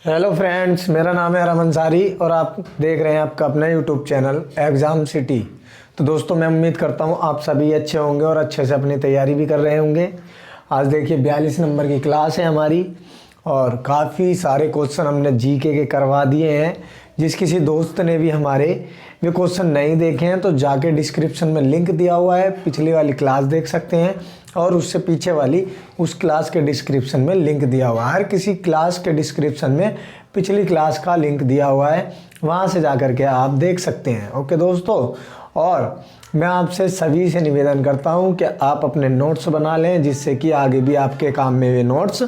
Hello friends, मेरा नाम है अरम अंसारी और आप देख रहे हैं आपका अपना यूट्यूब चैनल एग्ज़ाम सिटी। तो दोस्तों, मैं उम्मीद करता हूं आप सभी अच्छे होंगे और अच्छे से अपनी तैयारी भी कर रहे होंगे। आज देखिए 42 नंबर की क्लास है हमारी और काफ़ी सारे क्वेश्चन हमने जीके के करवा दिए हैं। जिस किसी दोस्त ने भी हमारे वे क्वेश्चन नहीं देखे हैं तो जाके डिस्क्रिप्शन में लिंक दिया हुआ है, पिछली वाली क्लास देख सकते हैं और उससे पीछे वाली उस क्लास के डिस्क्रिप्शन में लिंक दिया हुआ है। हर किसी क्लास के डिस्क्रिप्शन में पिछली क्लास का लिंक दिया हुआ है, वहाँ से जाकर के आप देख सकते हैं। ओके दोस्तों, और मैं आपसे सभी से निवेदन करता हूँ कि आप अपने नोट्स बना लें, जिससे कि आगे भी आपके काम में वे नोट्स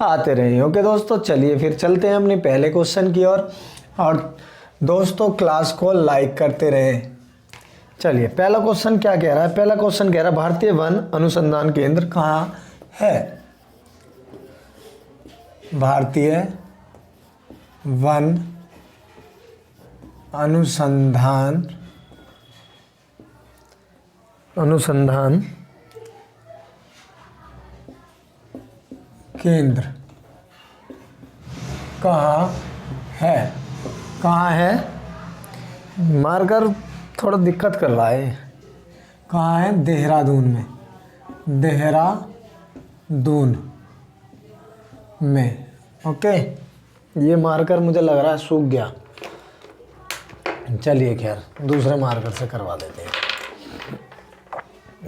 आते रहें। ओके दोस्तों, चलिए फिर चलते हैं अपने पहले क्वेश्चन की ओर और दोस्तों क्लास को लाइक करते रहें। चलिए, पहला क्वेश्चन क्या कह रहा है? पहला क्वेश्चन कह रहा है भारतीय वन अनुसंधान केंद्र कहाँ है? भारतीय वन अनुसंधान केंद्र कहाँ है? कहाँ है? मार्कर थोड़ा दिक्कत कर रहा है। कहाँ है? देहरादून में। देहरादून में। ओके, ये मार्कर मुझे लग रहा है सूख गया। चलिए खैर, दूसरे मार्कर से करवा देते हैं।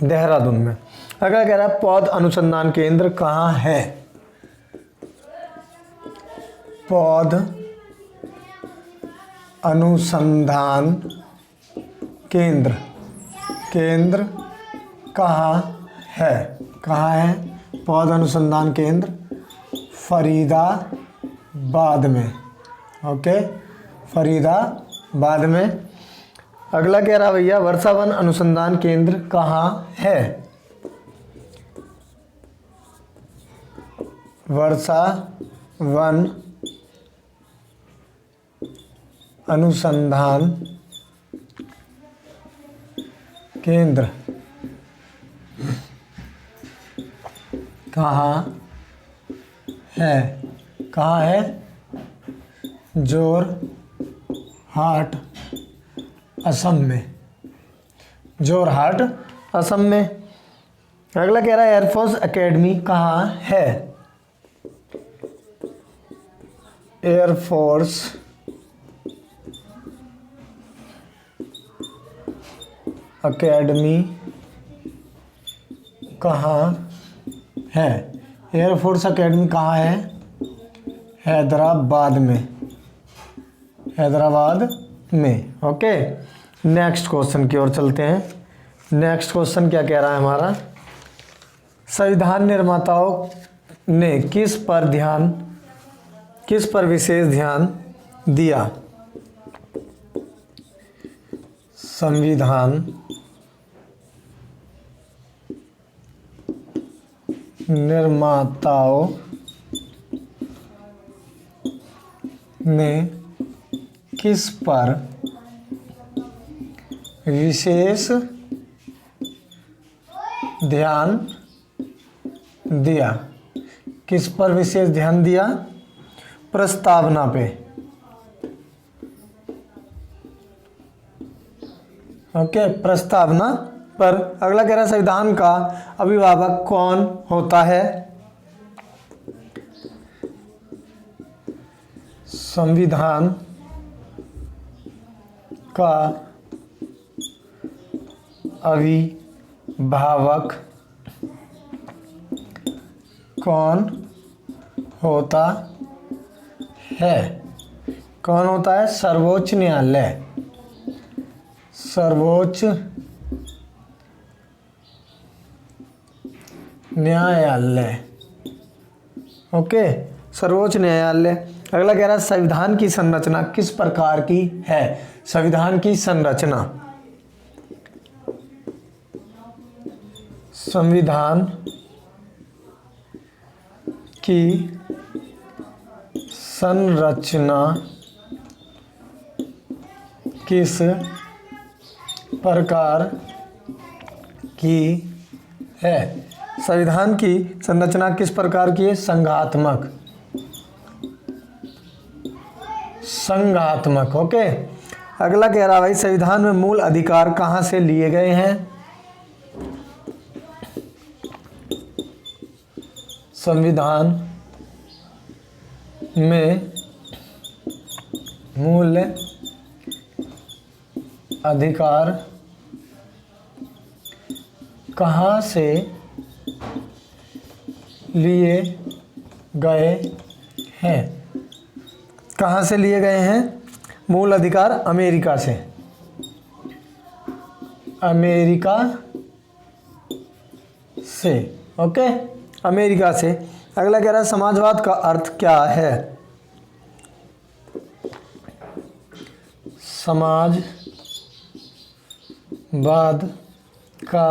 देहरादून में। अगला कह रहा है पौध अनुसंधान केंद्र कहाँ है? पौध अनुसंधान केंद्र कहाँ है? कहाँ है पौध अनुसंधान केंद्र? फरीदाबाद में। ओके, फरीदाबाद में। अगला कह रहा भैया वर्षावन अनुसंधान केंद्र कहाँ है? वर्षावन अनुसंधान केंद्र कहाँ है? कहाँ है? जोरहाट असम में। जोरहाट असम में। अगला कह रहा है एयरफोर्स एकेडमी कहाँ है? एयरफोर्स एकेडमी कहाँ है? एयरफोर्स एकेडमी कहाँ है? हैदराबाद में। हैदराबाद में। ओके, नेक्स्ट क्वेश्चन की ओर चलते हैं। नेक्स्ट क्वेश्चन क्या कह रहा है हमारा? संविधान निर्माताओं ने किस पर विशेष ध्यान दिया? संविधान निर्माताओं ने किस पर विशेष ध्यान दिया? किस पर विशेष ध्यान दिया? प्रस्तावना पे। ओके, प्रस्तावना पर। अगला कह रहा है संविधान का अभिभावक कौन होता है? संविधान का अभिभावक कौन होता है? कौन होता है? सर्वोच्च न्यायालय। सर्वोच्च न्यायालय। ओके, सर्वोच्च न्यायालय। अगला कह रहा है संविधान की संरचना किस प्रकार की है? संविधान की संरचना। संविधान की संरचना किस प्रकार की है? संविधान की संरचना किस प्रकार की है? संघात्मक। संघात्मक। ओके, अगला कह रहा भाई संविधान में मूल अधिकार कहाँ से लिए गए हैं? संविधान में मूल अधिकार कहाँ से लिए गए हैं? कहाँ से लिए गए हैं मूल अधिकार? अमेरिका से। अमेरिका से। ओके, अमेरिका से। अगला कह रहा है समाजवाद का अर्थ क्या है? समाजवाद का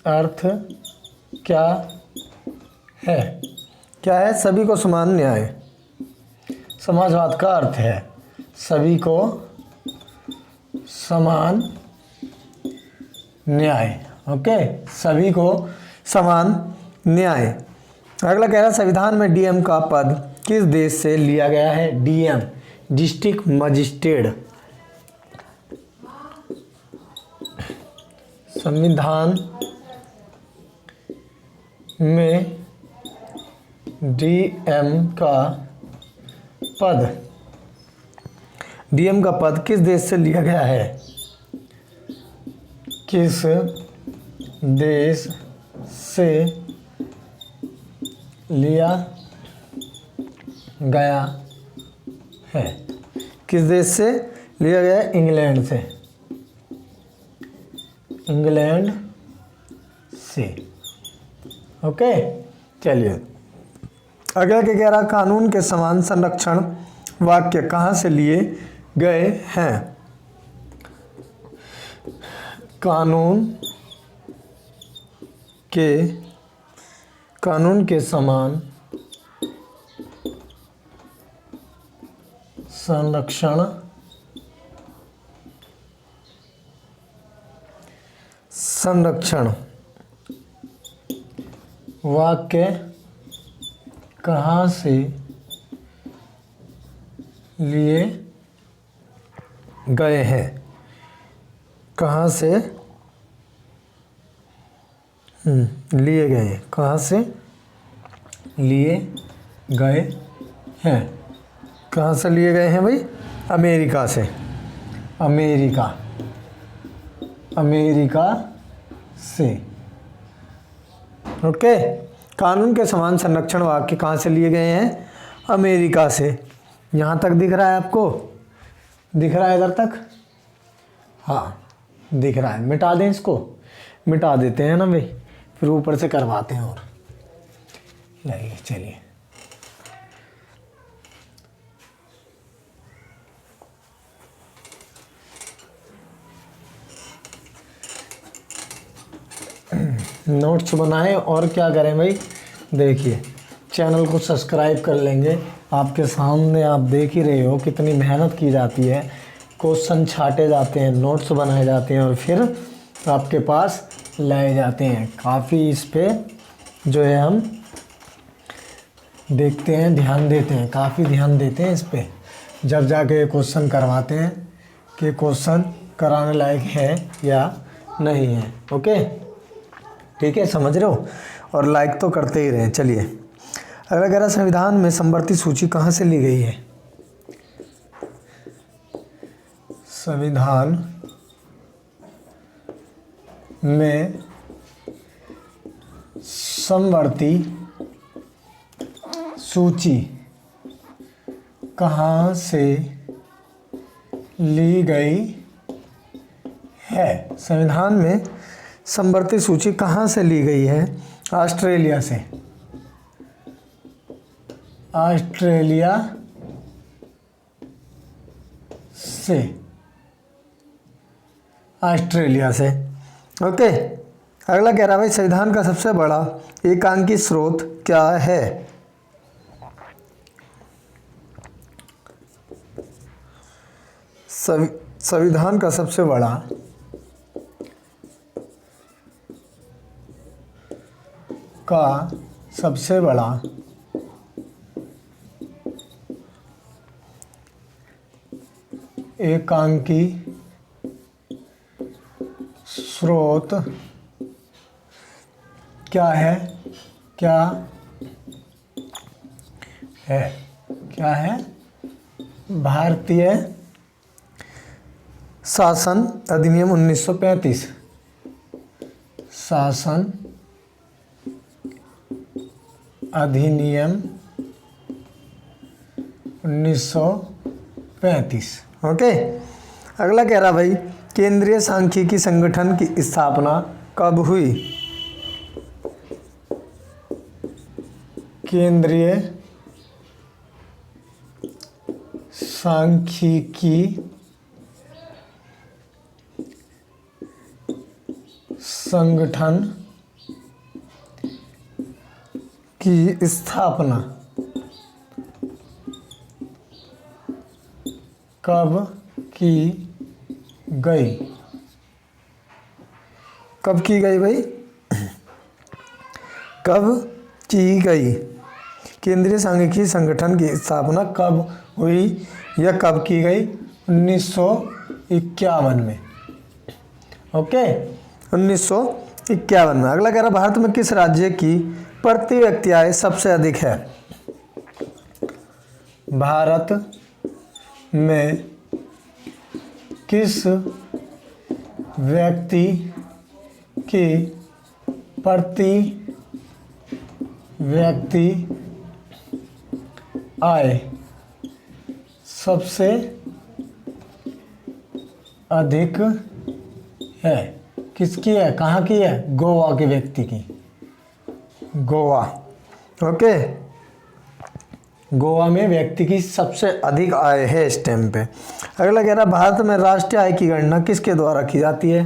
अर्थ क्या है? क्या है? सभी को समान न्याय। समाजवाद का अर्थ है सभी को समान न्याय। ओके, सभी को समान न्याय। अगला कह रहा है संविधान में डीएम का पद किस देश से लिया गया है? DM, district magistrate. संविधान में डीएम का पद किस देश से लिया गया है? किस देश से लिया गया है? किस देश से लिया गया है? इंग्लैंड से। इंग्लैंड से। ओके, चलिए अगला क्या कह रहा? कानून के समान संरक्षण वाक्य कहाँ से लिए गए हैं? कानून के समान संरक्षण वाक्य कहाँ से लिए गए हैं? कहाँ से लिए गए हैं? कहाँ से लिए गए हैं? कहाँ से लिए गए हैं भाई? अमेरिका से। अमेरिका से। ओके, कानून के समान संरक्षण वाक्य कहाँ से लिए गए हैं? अमेरिका से। यहाँ तक दिख रहा है आपको? दिख रहा है इधर तक? हाँ दिख रहा है। मिटा दें इसको? मिटा देते हैं ना भाई, फिर ऊपर से करवाते हैं। और नहीं, चलिए नोट्स बनाएं और क्या करें भाई? देखिए चैनल को सब्सक्राइब कर लेंगे। आपके सामने आप देख ही रहे हो कितनी मेहनत की जाती है। क्वेश्चन छाटे जाते हैं, नोट्स बनाए जाते हैं और फिर आपके पास लाए जाते हैं। काफ़ी इस पे जो है हम देखते हैं, ध्यान देते हैं, काफ़ी ध्यान देते हैं इस पे, जब जाके क्वेश्चन करवाते हैं कि क्वेश्चन कराने लायक है या नहीं है। ओके, ठीक है, समझ रहे हो? और लाइक तो करते ही रहें। चलिए अगला कह रहा संविधान में समवर्ती सूची कहाँ से ली गई है? संविधान में समवर्ती सूची कहाँ से ली गई है? संविधान में समवर्ती सूची कहाँ से ली गई है? ऑस्ट्रेलिया से। ऑस्ट्रेलिया से। ऑस्ट्रेलिया से। ओके, अगला कह रहा है भाई संविधान का सबसे बड़ा एकांकी स्रोत क्या है? संविधान का सबसे बड़ा एकांकी स्रोत क्या है? क्या है? क्या है? भारतीय शासन अधिनियम 1935। शासन अधिनियम 1935। ओके। अगला कह रहा भाई, केंद्रीय सांख्यिकी संगठन की स्थापना कब हुई? केंद्रीय सांख्यिकी संगठन की स्थापना कब की गई? कब की गई भाई? कब की गई? केंद्रीय सांख्यिकी संगठन की स्थापना कब हुई या कब की गई? 1951 में। ओके, 1951 में। अगला कह रहा, भारत में किस राज्य की प्रति व्यक्ति आय सबसे अधिक है? भारत में किस व्यक्ति की प्रति व्यक्ति आय सबसे अधिक है? किसकी है? कहाँ की है? गोवा के व्यक्ति की। गोवा। ओके, गोवा में व्यक्ति की सबसे अधिक आय है इस टाइम पे। अगला कह रहा, भारत में राष्ट्रीय आय की गणना किसके द्वारा की जाती है?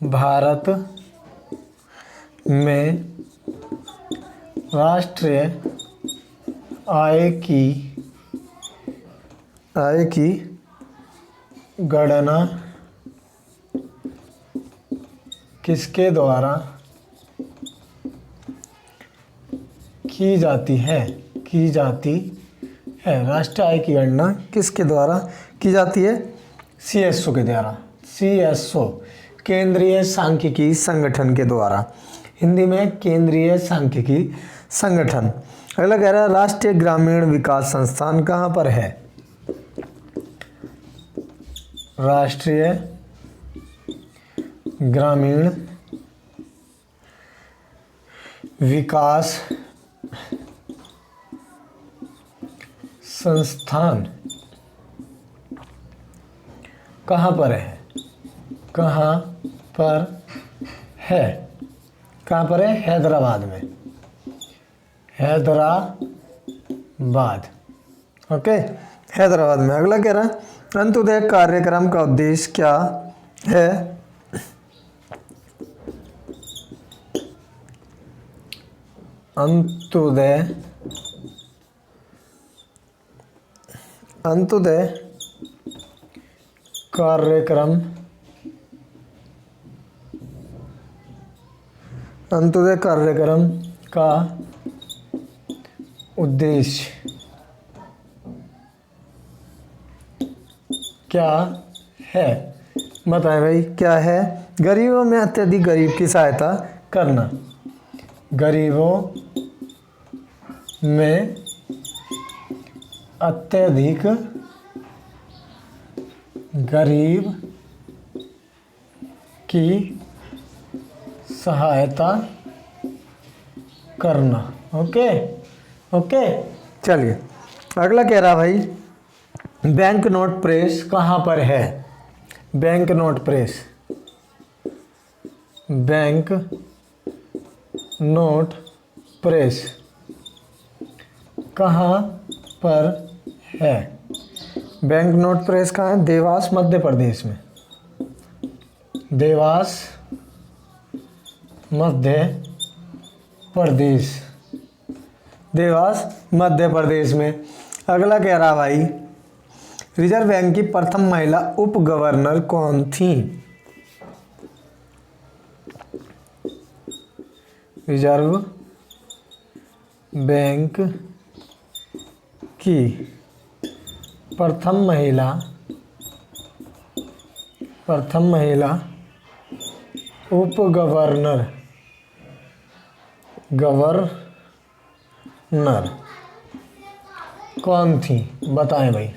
भारत में राष्ट्रीय आय की गणना किसके द्वारा की जाती है? राष्ट्रीय आय की गणना किसके द्वारा की जाती है? CSO के द्वारा। CSO, केंद्रीय सांख्यिकी संगठन के द्वारा। हिंदी में केंद्रीय सांख्यिकी संगठन। अगला कह रहा है, राष्ट्रीय ग्रामीण विकास संस्थान कहाँ पर है? राष्ट्रीय ग्रामीण विकास संस्थान कहाँ पर है? कहाँ पर है? कहाँ पर है? हैदराबाद में। हैदराबाद। ओके, हैदराबाद में। अगला कह रहा है, अंत्योदय कार्यक्रम का उद्देश्य क्या है? अंत्योदय कार्यक्रम का उद्देश्य क्या है? बताएं भाई, क्या है? गरीबों में अत्यधिक गरीब की सहायता करना। गरीबों में अत्यधिक गरीब की सहायता करना। ओके ओके, चलिए अगला कह रहा भाई, बैंक नोट प्रेस कहाँ पर है? Bank note press, bank note press कहाँ पर है? बैंक नोट प्रेस कहाँ है? देवास, मध्य प्रदेश में। देवास, मध्य प्रदेश। देवास, मध्य प्रदेश में। अगला कह रहा भाई, रिजर्व बैंक की प्रथम महिला उप गवर्नर कौन थी? रिजर्व बैंक की प्रथम महिला उप गवर्नर कौन थी? बताएं भाई,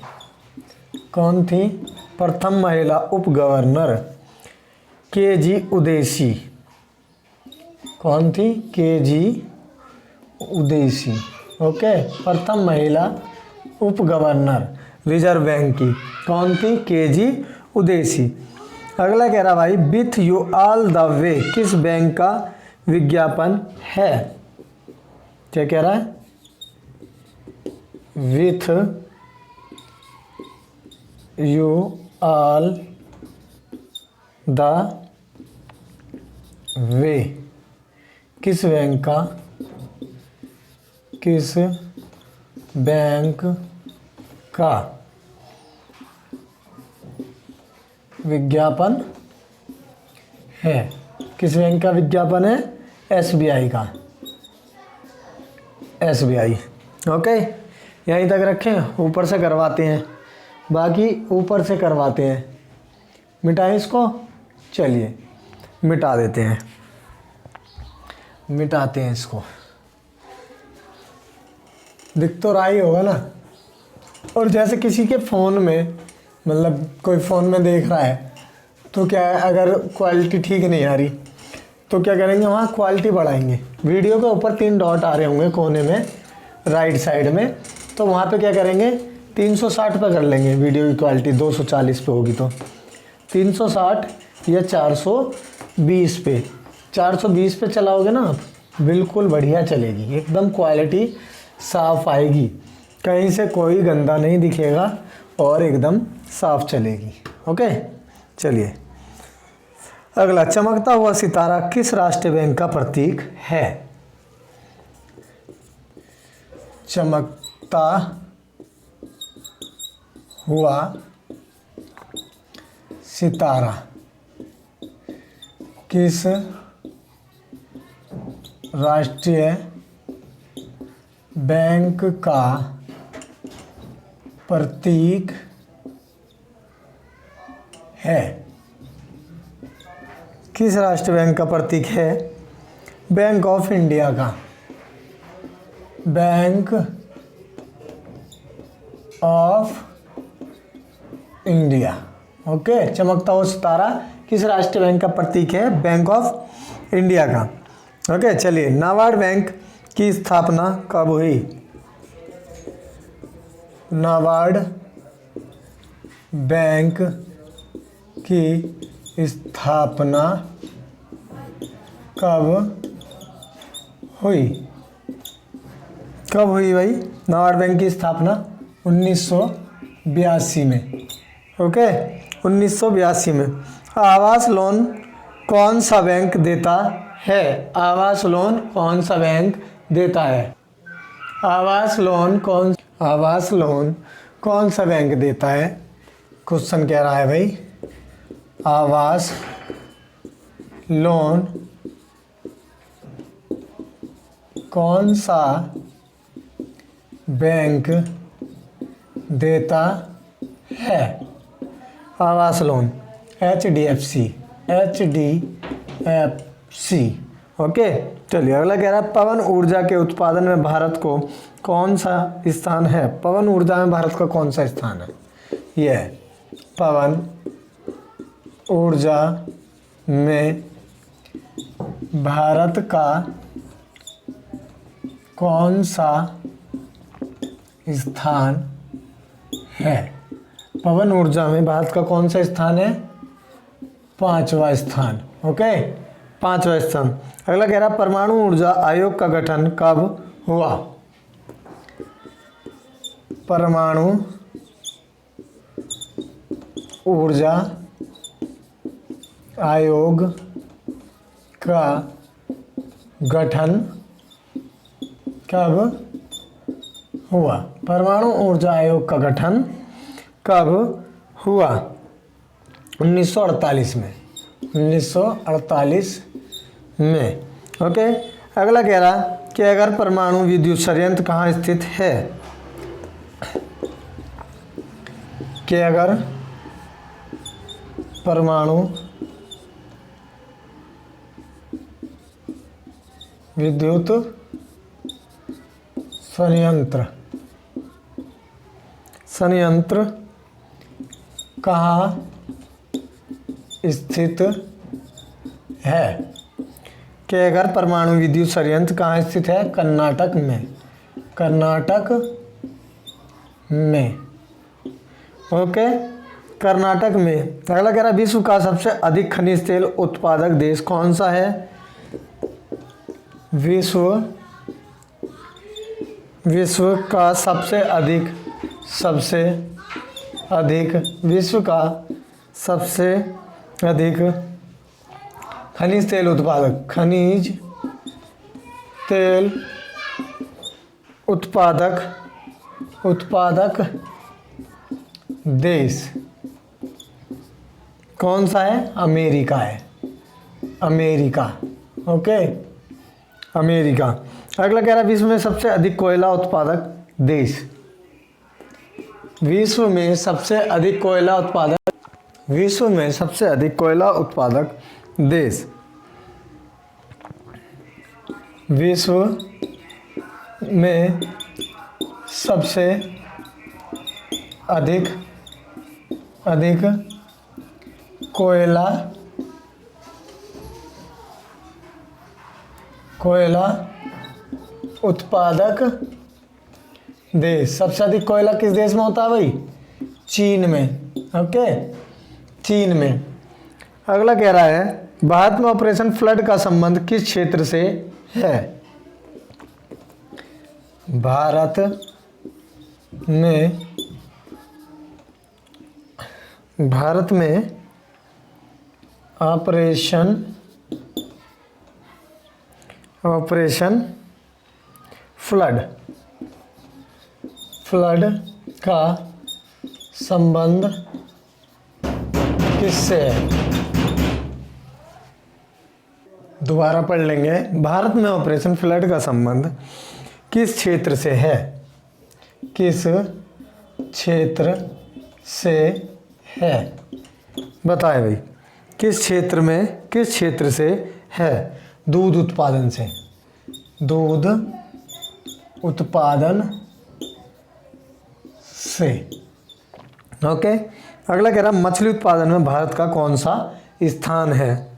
कौन थी प्रथम महिला उप गवर्नर? KG उदेसी। कौन थी? KG उदेसी। ओके, प्रथम महिला उप गवर्नर रिजर्व बैंक की कौन थी? KG उदेसी। अगला कह रहा भाई, with you all the way किस बैंक का विज्ञापन है? क्या कह रहा है? With you all the way किस बैंक का विज्ञापन है? किस बैंक का विज्ञापन है? SBI का। SBI। ओके, यहीं तक रखें, ऊपर से करवाते हैं, बाकी ऊपर से करवाते हैं। मिटाएं इसको, चलिए मिटा देते हैं, मिटाते हैं इसको। दिख तो रहा ही होगा ना। और जैसे किसी के फ़ोन में, मतलब कोई फ़ोन में देख रहा है तो क्या है, अगर क्वालिटी ठीक नहीं आ रही तो क्या करेंगे, वहाँ क्वालिटी बढ़ाएंगे। वीडियो के ऊपर 3 डॉट आ रहे होंगे कोने में राइट साइड में, तो वहाँ पे क्या करेंगे, 360 पे कर लेंगे। वीडियो की क्वालिटी 240 पे होगी तो 360 या 420 पे, 420 पे चलाओगे ना आप, बिल्कुल बढ़िया चलेगी, एकदम क्वालिटी साफ़ आएगी, कहीं से कोई गंदा नहीं दिखेगा और एकदम साफ चलेगी। ओके, चलिए अगला, चमकता हुआ सितारा किस राष्ट्रीय बैंक का प्रतीक है? चमकता हुआ सितारा किस राष्ट्रीय बैंक का प्रतीक है? किस राष्ट्रीय बैंक का प्रतीक है? बैंक ऑफ इंडिया का। Bank of India. ओके, चमकता हुआ सितारा किस राष्ट्रीय बैंक का प्रतीक है? बैंक ऑफ इंडिया का। ओके, चलिए, नाबार्ड बैंक की स्थापना कब हुई? नाबार्ड बैंक की स्थापना कब हुई? कब हुई भाई नाबार्ड बैंक की स्थापना? 1982 में। ओके, 1982 में। आवास लोन कौन सा बैंक देता है? आवास लोन कौन सा बैंक देता है? आवास लोन कौन सा बैंक देता है? क्वेश्चन कह रहा है भाई, आवास लोन कौन सा बैंक देता है? आवास लोन HDFC। ओके, चलिए अगला कह रहा है, पवन ऊर्जा के उत्पादन में भारत को कौन सा स्थान है? पवन ऊर्जा में भारत का कौन सा स्थान है? यह पवन ऊर्जा में भारत का कौन सा स्थान है? पवन ऊर्जा में भारत का कौन सा स्थान है? 5वां स्थान। ओके, 5वां स्थान। अगला कह रहा, परमाणु ऊर्जा आयोग का गठन कब हुआ? परमाणु ऊर्जा आयोग का गठन कब हुआ? परमाणु ऊर्जा आयोग का गठन कब हुआ? 1948 में। 1948 में। ओके, अगला कह रहा कि अगर परमाणु विद्युत संयंत्र कहाँ स्थित है? कि अगर परमाणु विद्युत संयंत्र कहाँ स्थित है, कि अगर परमाणु विद्युत संयंत्र कहाँ स्थित है, कर्नाटक में। ओके, कर्नाटक में। अगला कह रहा है विश्व का सबसे अधिक खनिज तेल उत्पादक देश कौन सा है। विश्व का सबसे अधिक खनिज तेल उत्पादक देश कौन सा है, अमेरिका है, ओके, अमेरिका। अगला कह रहा है विश्व में सबसे अधिक कोयला उत्पादक देश। विश्व में सबसे अधिक कोयला उत्पादक देश। विश्व में सबसे अधिक कोयला उत्पादक देश। सबसे अधिक कोयला किस देश में होता है भाई, चीन में। ओके, चीन में। अगला कह रहा है भारत में ऑपरेशन फ्लड का संबंध किस क्षेत्र से है। भारत में ऑपरेशन फ्लड का संबंध किससे है। दोबारा पढ़ लेंगे। भारत में ऑपरेशन फ्लड का संबंध किस क्षेत्र से है, बताएं भाई, किस क्षेत्र से है। दूध उत्पादन से। ओके, अगला कह रहा मछली उत्पादन में भारत का कौन सा स्थान है।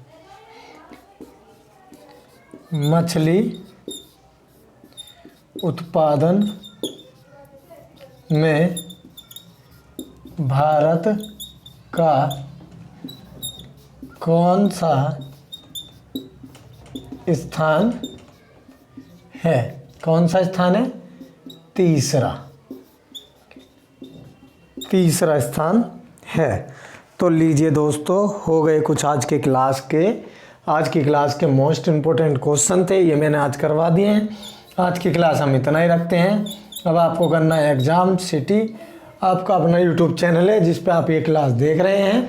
मछली उत्पादन में भारत का कौन सा स्थान है। कौन सा स्थान है, तीसरा स्थान है। तो लीजिए दोस्तों, हो गए कुछ आज की क्लास के मोस्ट इम्पोर्टेंट क्वेश्चन थे, ये मैंने आज करवा दिए हैं। आज की क्लास हम इतना ही रखते हैं। अब आपको करना है एग्जाम सिटी, आपका अपना यूट्यूब चैनल है जिस पे आप ये क्लास देख रहे हैं।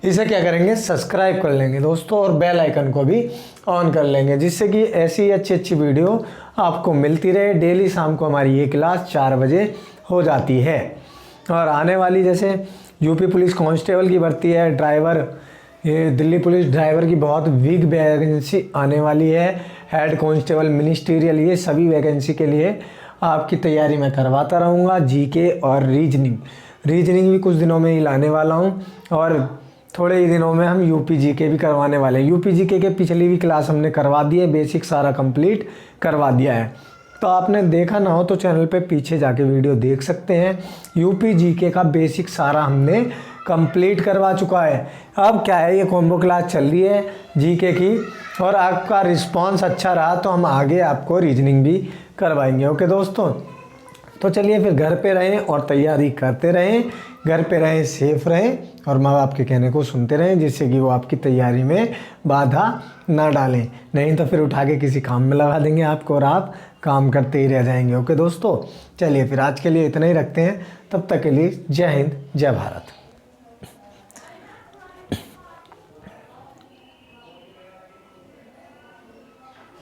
इसे क्या करेंगे, सब्सक्राइब कर लेंगे दोस्तों, और बेल आइकन को भी ऑन कर लेंगे, जिससे कि ऐसी अच्छी वीडियो आपको मिलती रहे। डेली शाम को हमारी ये क्लास 4 बजे हो जाती है। और आने वाली जैसे यूपी पुलिस कांस्टेबल की भर्ती है, ड्राइवर, ये दिल्ली पुलिस ड्राइवर की बहुत बिग वैकेंसी आने वाली है, हेड कांस्टेबल, मिनिस्ट्रियल, ये सभी वैकेंसी के लिए आपकी तैयारी मैं करवाता रहूँगा। जीके और रीजनिंग भी कुछ दिनों में ही लाने वाला हूँ, और थोड़े ही दिनों में हम यूपी जीके भी करवाने वाले हैं। यूपी जीके के पिछली भी क्लास हमने करवा दी है, बेसिक सारा कंप्लीट करवा दिया है। तो आपने देखा ना हो तो चैनल पे पीछे जाके वीडियो देख सकते हैं। यूपी जीके का बेसिक सारा हमने कंप्लीट करवा चुका है। अब क्या है, ये कॉम्बो क्लास चल रही है जीके की, और आपका रिस्पांस अच्छा रहा तो हम आगे आपको रीजनिंग भी करवाएंगे। ओके दोस्तों, तो चलिए फिर घर पे रहें और तैयारी करते रहें, घर पे रहें, सेफ रहें, और माँ बाप के कहने को सुनते रहें, जिससे कि वो आपकी तैयारी में बाधा ना डालें। नहीं तो फिर उठा के किसी काम में लगा देंगे आपको, और आप काम करते ही रह जाएंगे। ओके दोस्तों, चलिए फिर आज के लिए इतना ही रखते हैं। तब तक के लिए जय हिंद, जय भारत।